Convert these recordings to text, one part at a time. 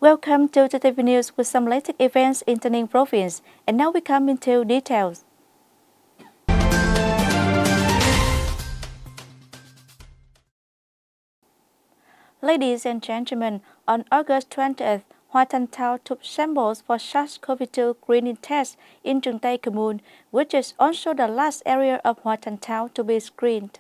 Welcome to TTVNEWS with some latest events in Tay Ninh province, and now we come into details. Ladies and gentlemen, on August 20th, Hoa Thanh town took samples for SARS-CoV-2 screening test in Trường Tây commune, which is also the last area of Hoa Thanh town to be screened.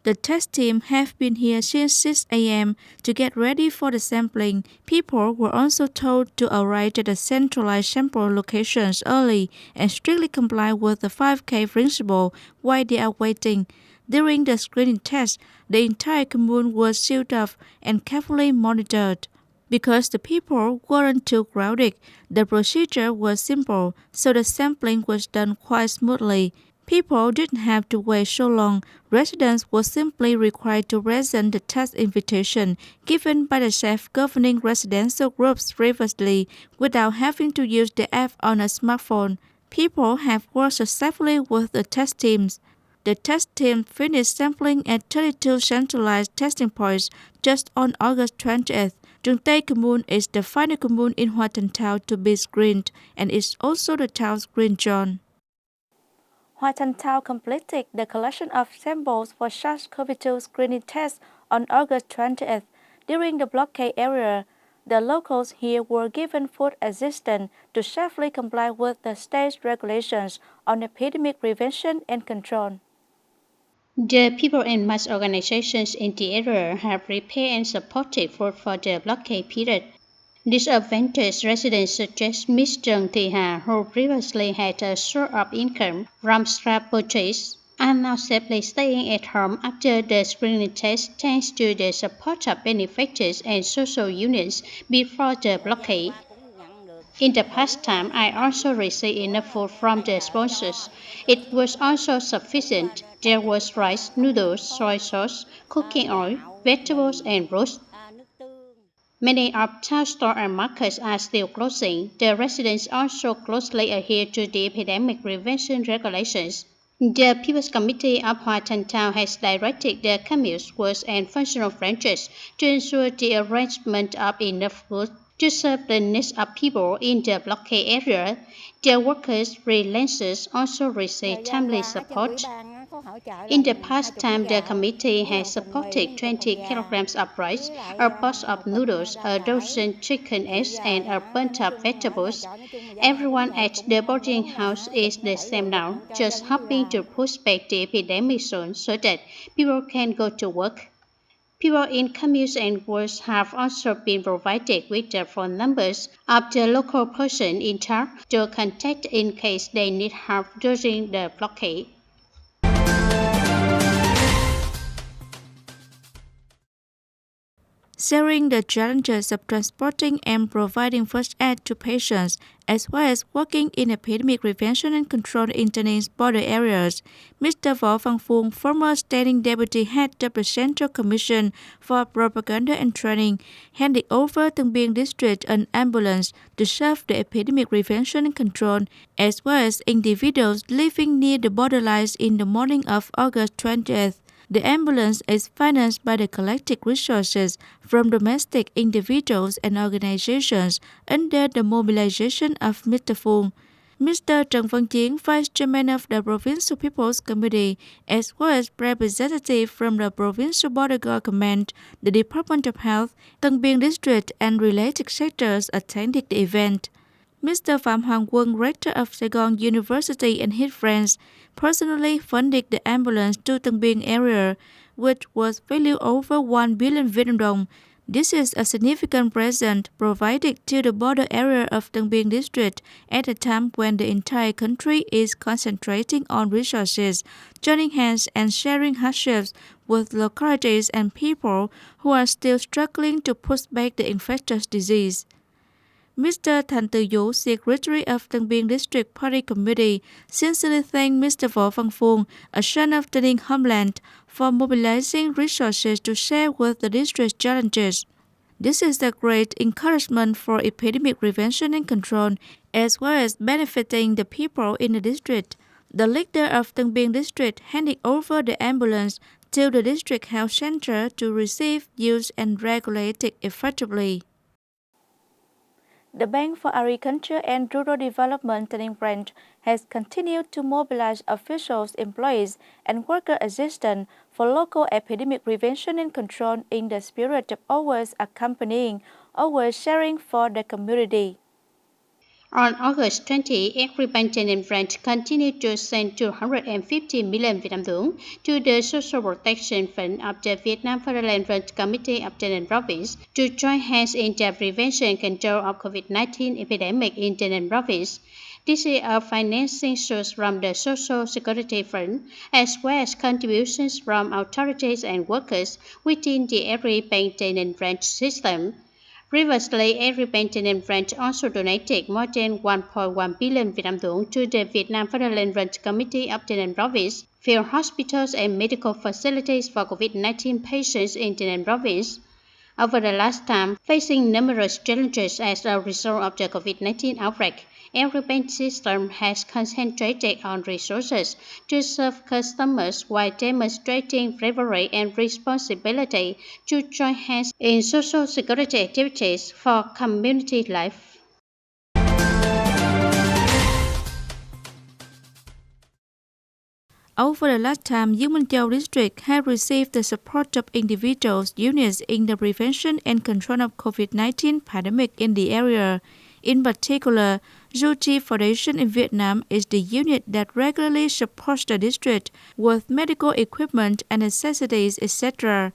The test team have been here since 6 a.m. to get ready for the sampling. People were also told to arrive at the centralized sample locations early and strictly comply with the 5K principle while they are waiting. During the screening test, the entire commune was sealed off and carefully monitored. Because the people weren't too crowded, the procedure was simple, so the sampling was done quite smoothly. People didn't have to wait so long. Residents were simply required to present the test invitation given by the self-governing residential groups previously without having to use the app on a smartphone. People have worked successfully with the test teams. The test team finished sampling at 32 centralized testing points just on August 20th. Trường Tây commune is the final commune in Hoa Thanh town to be screened and is also the town's green zone. Hoa Thanh town completed the collection of samples for SARS-CoV-2 screening tests on August 20th. During the blockade area, the locals here were given food assistance to safely comply with the state's regulations on epidemic prevention and control. The people and mass organizations in the area have prepared and supported food for the blockade period. Disadvantaged residents such as Ms. Trần Thị Hà, who previously had a source of income from scrap purchase, are now safely staying at home after the screening test thanks to the support of benefactors and social unions before the blockade. In the past time, I also received enough food from the sponsors. It was also sufficient. There was rice, noodles, soy sauce, cooking oil, vegetables, and roast. Many of town stores and markets are still closing. The residents also closely adhere to the epidemic prevention regulations. The People's Committee of Hoa Thanh Town has directed the communes, works and functional branches to ensure the arrangement of enough food to serve the needs of people in the blockade area. The workers, freelancers also receive timely support. In the past time, the committee has supported 20 kilograms of rice, a box of noodles, a dozen chicken eggs, and a bunch of vegetables. Everyone at the boarding house is the same now, just hoping to push back the epidemic zone so that people can go to work. People in communes and wards have also been provided with the phone numbers of the local person in charge to contact in case they need help during the blockade. Sharing the challenges of transporting and providing first aid to patients, as well as working in epidemic prevention and control in Tay Ninh's border areas, Mr. Võ Văn Phuong, former standing deputy head of the Central Commission for Propaganda and Training, handed over Tân Biên district an ambulance to serve the epidemic prevention and control, as well as individuals living near the borderlines in the morning of August 20th. The ambulance is financed by the collective resources from domestic individuals and organizations under the mobilization of Mr. Phuong. Mr. Trần Văn Chiến, Vice Chairman of the Provincial People's Committee, as well as representatives from the Provincial Border Guard Command, the Department of Health, Tân Biên District, and related sectors attended the event. Mr. Phạm Hoàng Quân, rector of Saigon University, and his friends personally funded the ambulance to Tân Biên area, which was valued over 1 billion Vietnam dong. This is a significant present provided to the border area of Tân Biên district at a time when the entire country is concentrating on resources, joining hands and sharing hardships with localities and people who are still struggling to push back the infectious disease. Mr. Thành Từ Dũ, Secretary of Tân Biên District Party Committee, sincerely thanked Mr. Võ Văn Phuong, a son of Tay Ninh homeland, for mobilizing resources to share with the district's challenges. This is a great encouragement for epidemic prevention and control, as well as benefiting the people in the district. The leader of Tân Biên District handed over the ambulance to the district health center to receive, use, and regulate it effectively. The Bank for Agriculture and Rural Development Tay Ninh branch has continued to mobilize officials, employees, and worker assistants for local epidemic prevention and control in the spirit of always accompanying, always sharing for the community. On August 20, Agribank Tay Ninh branch continued to send 250 million Vietnam dong to the Social Protection Fund of the Vietnam Federal Branch Committee of Tay Ninh Province to join hands in the prevention and control of COVID-19 epidemic in Tay Ninh Province. This is a financing source from the Social Security Fund, as well as contributions from authorities and workers within the Agribank Tay Ninh branch system. Previously, Agribank Tay Ninh branch also donated more than 1.1 billion Vietnam dong to the Vietnam Federal Branch Committee of Tay Ninh Province, field hospitals and medical facilities for COVID-19 patients in Tay Ninh Province. Over the last time, facing numerous challenges as a result of the COVID-19 outbreak, Agribank system has concentrated on resources to serve customers while demonstrating bravery and responsibility to join hands in social security activities for community life. Over the last time, U Minh Châu district has received the support of individuals, units in the prevention and control of COVID-19 pandemic in the area. In particular, Juchi Foundation in Vietnam is the unit that regularly supports the district with medical equipment and necessities, etc.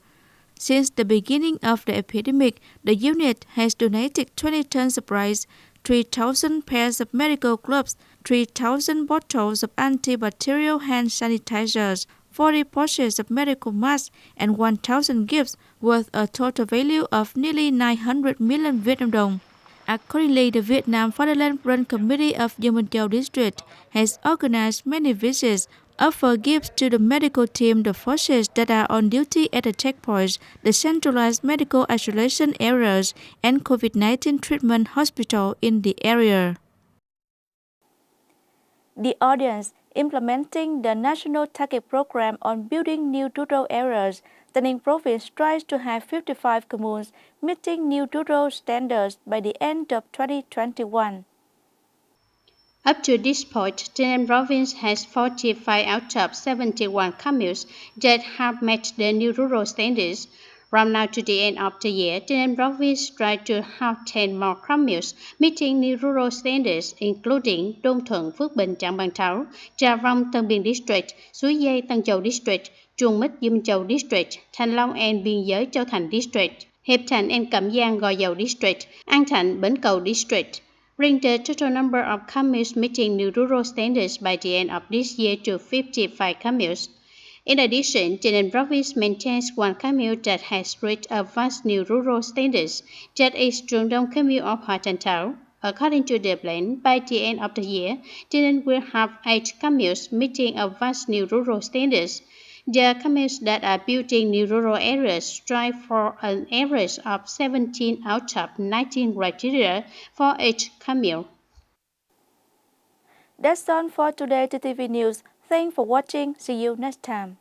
Since the beginning of the epidemic, the unit has donated 20 tons of rice, 3,000 pairs of medical gloves, 3,000 bottles of antibacterial hand sanitizers, 40 pouches of medical masks, and 1,000 gifts worth a total value of nearly 900 million Vietnam dong. Accordingly, the Vietnam Fatherland Branch Committee of U Minh Châu District has organized many visits, offer gifts to the medical team, the forces that are on duty at the checkpoints, the centralized medical isolation areas, and COVID-19 treatment hospital in the area. The audience implementing the National Target Program on building new rural areas, Tay Ninh Province tries to have 55 communes meeting new rural standards by the end of 2021. Up to this point, Tay Ninh Province has 45 out of 71 communes that have met the new rural standards. From now to the end of the year, Tay Ninh Province tries to have 10 more communes meeting new rural standards, including Đông Thuận, Phước Bình, Trảng Bàng Tháo, Trà Vong, Tân Biên District, Suối Dây, Tân Châu District, Truong Mích, U Minh Châu District, Thanh Long and Biên Giới, Châu Thành District, Hiệp Thành and Cẩm Giang, Gò Dầu District, An Thạnh, Bến Cầu District, bring the total number of communes meeting new rural standards by the end of this year to 55 communes. In addition, Tay Ninh Province maintains one commune that has reached advanced new rural standards, that is Truong Đông commune of Hoa Thanh. According to the plan, by the end of the year, Tay Ninh will have 8 communes meeting advanced new rural standards. The communes that are building new rural areas strive for an average of 17 out of 19 criteria for each commune. That's all for today TTV News. Thanks for watching. See you next time.